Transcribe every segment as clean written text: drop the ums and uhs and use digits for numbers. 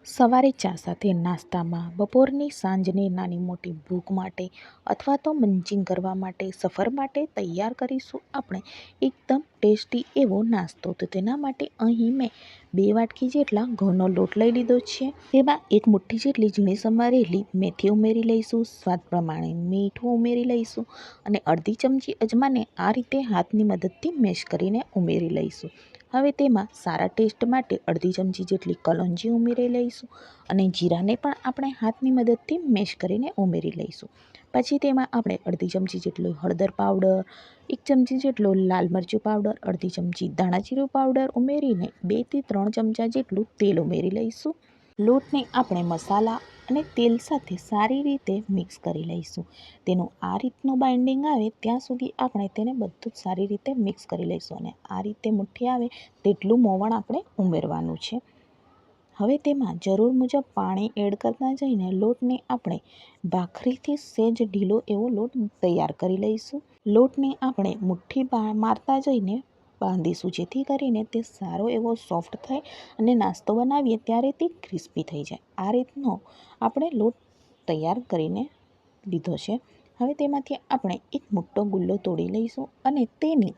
સવારે ચા સાથે નાસ્તામાં, બપોરની સાંજની નાની મોટી ભૂખ માટે અથવા તો મંચિંગ કરવા માટે, સફર માટે તૈયાર કરીશું આપણે એકદમ ટેસ્ટી એવો નાસ્તો. તો તેના માટે અહીં મેં 2 વાટકી જેટલા ઘઉંનો લોટ લઈ લીધો છે. તેમાં 1 મુઠ્ઠી જેટલી ઝીણી સમારેલી મેથી ઉમેરી લઈશું, સ્વાદ પ્રમાણે મીઠું ઉમેરી લઈશું અને અડધી ચમચી અજમાને આ રીતે હાથની મદદથી મેશ કરીને ઉમેરી લઈશું. હવે તેમાં સારા ટેસ્ટ માટે અડધી ચમચી જેટલી કલોંજી ઉમેરી લઈશું અને જીરાને પણ આપણે હાથની મદદથી મેશ કરીને ઉમેરી લઈશું. પછી તેમાં આપણે અડધી ચમચી જેટલો હળદર પાવડર, 1 ચમચી જેટલો લાલ મરચું પાવડર, અડધી ચમચી ધાણા જીરું પાવડર ઉમેરીને 2 થી 3 ચમચા જેટલું તેલ ઉમેરી લઈશું. લોટને આપણે મસાલા અને તેલ સાથે સારી રીતે મિક્સ કરી લઈશું. તેનું આ રીતનું બાઇન્ડિંગ આવે ત્યાં સુધી આપણે તેને બધું જ સારી રીતે મિક્સ કરી લઈશું અને આ રીતે મુઠ્ઠી આવે તેટલું મોવણ આપણે ઉમેરવાનું છે. હવે તેમાં જરૂર મુજબ પાણી એડ કરતા જઈને લોટને આપણે ભાખરીથી સહેજ ઢીલો એવો લોટ તૈયાર કરી લઈશું. લોટને આપણે મુઠ્ઠી મારતા જઈને બાંધીશું, જેથી કરીને તે સારો એવો સોફ્ટ થાય અને નાસ્તો બનાવીએ ત્યારે તે ક્રિસ્પી થઈ જાય. આ રીતનો આપણે લોટ તૈયાર કરીને લીધો છે. હવે તેમાંથી આપણે એક મોટો ગુલ્લો તોડી લઈશું અને તેની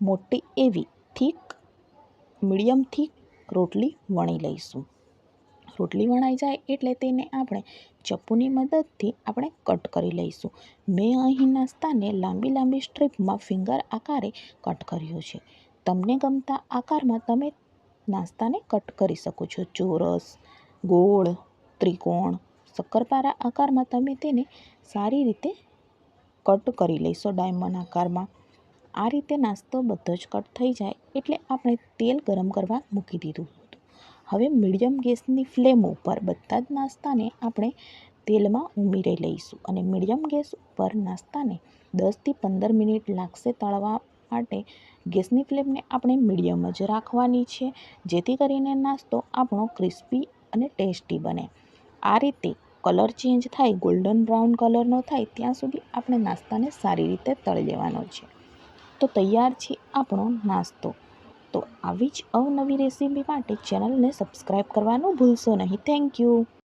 મોટી એવી થીક મીડિયમ થીક રોટલી વણી લઈશું. રોટલી વણાઈ જાય એટલે તેને આપણે ચપ્પુની મદદથી આપણે કટ કરી લઈશું. મેં અહીં નાસ્તાને લાંબી લાંબી સ્ટ્રીપમાં ફિંગર આકારે કટ કર્યો છે. તમને ગમતા આકારમાં તમે નાસ્તાને કટ કરી શકો છો. ચોરસ, ગોળ, ત્રિકોણ, શક્કરપારા આકારમાં તમે તેને સારી રીતે કટ કરી લઈશો. ડાયમંડ આકારમાં આ રીતે નાસ્તો બધો જ કટ થઈ જાય એટલે આપણે તેલ ગરમ કરવા મૂકી દીધું હતું. હવે મીડિયમ ગેસની ફ્લેમ ઉપર બધા જ નાસ્તાને આપણે તેલમાં ઉમેરી લઈશું અને મીડિયમ ગેસ ઉપર નાસ્તાને 10 થી 15 મિનિટ લાગશે તળવા માટે. ગેસની ફ્લેમને આપણે મીડિયમ જ રાખવાની છે, જેથી કરીને નાસ્તો આપણો ક્રિસ્પી અને ટેસ્ટી બને. આ રીતે કલર ચેન્જ થાય, ગોલ્ડન બ્રાઉન કલરનો થાય ત્યાં સુધી આપણે નાસ્તાને સારી રીતે તળી લેવાનો છે. તો તૈયાર છે આપણો નાસ્તો. તો આવી જ અવનવી રેસીપી માટે ચેનલને સબસ્ક્રાઈબ કરવાનું ભૂલશો નહીં. Thank you.